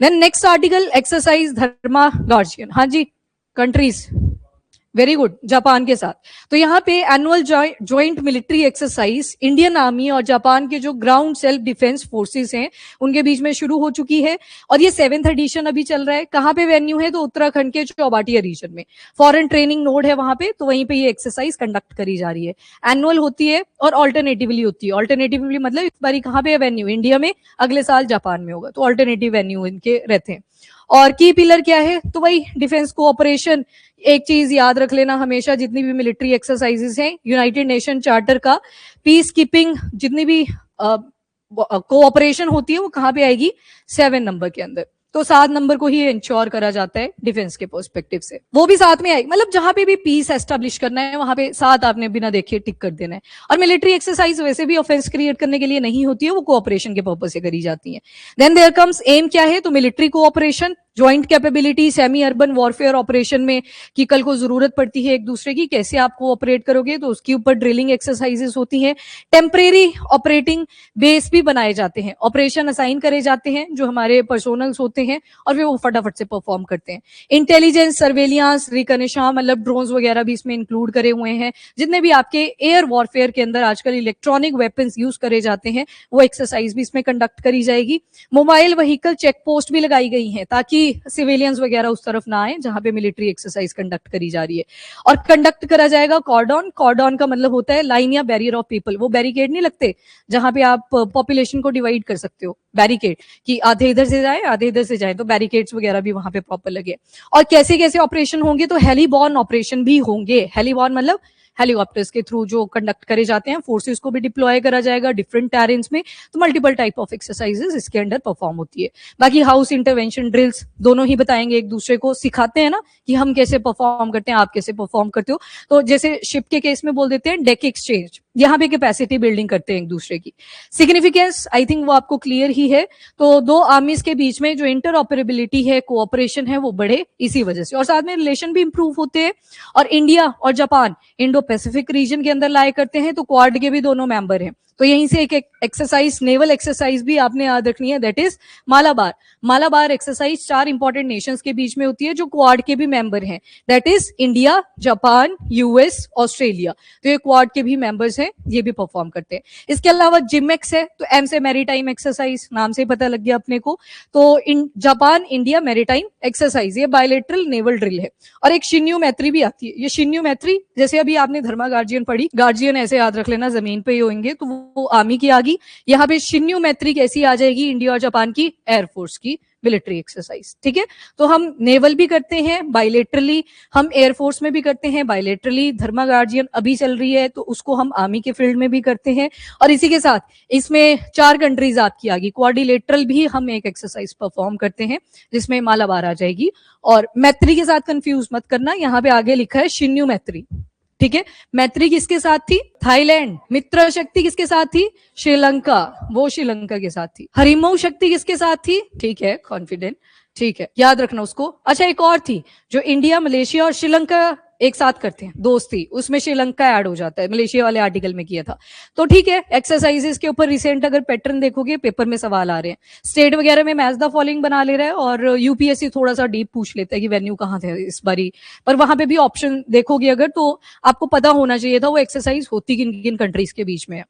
Then next article exercise धर्मा guardian, हाँ जी, countries, very good, Japan के साथ। तो यहाँ पे annual joint military exercise Indian army और जापान के जो ग्राउंड सेल्फ डिफेंस फोर्सेस हैं उनके बीच में शुरू हो चुकी है, और ये 7th एडिशन अभी चल रहा है। कहाँ पे वेन्यू है? तो उत्तराखंड के चौबाटिया रीजन में फॉरेन ट्रेनिंग नोड है वहां पे, तो वहीं पे ये एक्सरसाइज कंडक्ट करी जा रही है। एनुअल होती है और ऑल्टरनेटिवली होती है। ऑल्टरनेटिवली मतलब इस बारी कहाँ पे वेन्यू? इंडिया में, अगले साल जापान में होगा, तो ऑल्टरनेटिव वेन्यू इनके रहते हैं। और की पिलर क्या है? तो वही डिफेंस कोऑपरेशन। एक चीज याद रख लेना हमेशा, जितनी भी मिलिट्री एक्सरसाइजेस हैं यूनाइटेड नेशन चार्टर का, पीस कीपिंग जितनी भी कोऑपरेशन होती है वो कहाँ पे आएगी? 7 नंबर के अंदर। तो 7 नंबर को ही इंश्योर करा जाता है डिफेंस के पर्सपेक्टिव से, वो भी साथ में आएगी। मतलब जहां पे भी पीस एस्टेब्लिश करना है वहां पे 7 आपने बिना देखे टिक कर देना है। और मिलिट्री एक्सरसाइज वैसे भी ऑफेंस क्रिएट करने के लिए नहीं होती है, वो कोऑपरेशन के पर्पज से करी जाती है। देन देयर कम्स एम, क्या है? तो military cooperation, joint capability, semi urban warfare operation में कि कल को जरूरत पड़ती है एक दूसरे की, कैसे आप कोऑपरेट करोगे, तो उसके ऊपर ड्रिलिंग एक्सरसाइजेस होती हैं। टेम्परेरी ऑपरेटिंग बेस भी बनाए जाते हैं, ऑपरेशन असाइन करे जाते हैं जो हमारे पर्सोनल्स होते हैं और वे वो फटाफट से परफॉर्म करते हैं। इंटेलिजेंस, सर्वेलियांस, रिकनेशा, मतलब ड्रोन्स वगैरह भी इसमें इंक्लूड करे हुए हैं। जितने भी आपके एयर वॉरफेयर के अंदर आजकल इलेक्ट्रॉनिक वेपन्स यूज करे जाते हैं वो एक्सरसाइज भी इसमें कंडक्ट करी जाएगी। मोबाइल व्हीकल चेक पोस्ट भी लगाई गई है ताकि सिविलियंस वगैरह उस तरफ ना आए जहां पे मिलिट्री एक्सरसाइज कंडक्ट करी जा रही है। और कंडक्ट करा जाएगा कॉर्डन। कॉर्डन का मतलब होता है लाइन या बैरियर ऑफ पीपल, वो बैरिकेड नहीं लगते जहां पे आप पॉपुलेशन को डिवाइड कर सकते हो, बैरिकेड, कि आधे इधर से जाए आधे इधर से जाए, तो बैरिकेड्स वगैरह भी वहां पे प्रॉपर लगे। और कैसे कैसे ऑपरेशन होंगे? तो हेलीबॉर्न ऑपरेशन भी होंगे। हेलीबॉर्न मतलब हेलीकॉप्टर्स के थ्रू जो कंडक्ट करे जाते हैं, फोर्सेस को भी डिप्लॉय करा जाएगा डिफरेंट टेरेन्स में। तो मल्टीपल टाइप ऑफ एक्सरसाइजेस इसके अंडर परफॉर्म होती है। बाकी हाउस इंटरवेंशन ड्रिल्स दोनों ही बताएंगे, एक दूसरे को सिखाते हैं ना कि हम कैसे परफॉर्म करते हैं, आप कैसे परफॉर्म करते हो। तो जैसे शिप के केस में बोल देते हैं डेक एक्सचेंज, यहाँ पे कैपेसिटी बिल्डिंग करते हैं एक दूसरे की। सिग्निफिकेंस आई थिंक वो आपको क्लियर ही है। तो दो आर्मीज के बीच में जो इंटर ऑपरेबिलिटी है, कोऑपरेशन है, वो बढ़े इसी वजह से, और साथ में रिलेशन भी इंप्रूव होते हैं। और इंडिया और जापान इंडो पैसिफिक रीजन के अंदर लाए करते हैं, तो क्वाड के भी दोनों मेंबर हैं। तो यहीं से एक एक्सरसाइज, नेवल एक्सरसाइज भी आपने याद रखनी है, that is Malabar. Malabar exercise 4 important Nations के बीच में होती है जो क्वाड के भी मेंबर हैं, that is India, Japan, US, Australia. तो ये क्वाड के भी मेंबर्स हैं, ये भी परफॉर्म करते हैं। इसके अलावा जिमेक्स है, तो एम से मैरीटाइम एक्सरसाइज, नाम से पता लग गया अपने को। तो जापान इंडिया मैरीटाइम एक्सरसाइज, ये बायोलेटरल नेवल ड्रिल है। और एक शिन्यू मैत्री भी आती है। ये शिन्यू मैत्री, जैसे अभी आपने धर्मा गार्जियन पढ़ी, गार्जियन ऐसे याद रख लेना जमीन पे ही होंगे, तो वो आर्मी की आ गई। यहाँ पे शिन्यू मैत्री कैसी आ जाएगी? इंडिया और जापान की एयरफोर्स की मिलिट्री एक्सरसाइज। ठीक है, तो हम नेवल भी करते हैं बायलेटरली, हम एयरफोर्स में भी करते हैं बायलेटरली। धर्मा गार्जियन अभी चल रही है तो उसको हम आर्मी के फील्ड में भी करते हैं। और इसी के साथ इसमें 4 कंट्रीज आपकी आ गई। क्वाड्रिलेटरल भी हम एक एक्सरसाइज परफॉर्म करते हैं जिसमें मालाबार आ जाएगी। और मैत्री के साथ कंफ्यूज मत करना, यहाँ पे आगे लिखा है शिन्यू मैत्री। ठीक है, मैत्री किसके साथ थी? थाईलैंड। मित्र शक्ति किसके साथ थी? श्रीलंका, वो श्रीलंका के साथ थी। हरिमऊ शक्ति किसके साथ थी? ठीक है, कॉन्फिडेंट, ठीक है, याद रखना उसको। अच्छा, एक और थी जो इंडिया, मलेशिया और श्रीलंका एक साथ करते हैं, दोस्ती, उसमें श्रीलंका ऐड हो जाता है, मलेशिया वाले आर्टिकल में किया था। तो ठीक है, एक्सरसाइजेस के ऊपर रिसेंट अगर पैटर्न देखोगे, पेपर में सवाल आ रहे हैं। स्टेट वगैरह में मैच द फॉलोइंग बना ले रहा है, और यूपीएससी थोड़ा सा डीप पूछ लेता है कि वेन्यू कहाँ थे इस बारी, पर वहां पे भी ऑप्शन देखोगे अगर, तो आपको पता होना चाहिए था वो एक्सरसाइज होती किन किन कंट्रीज के बीच में है।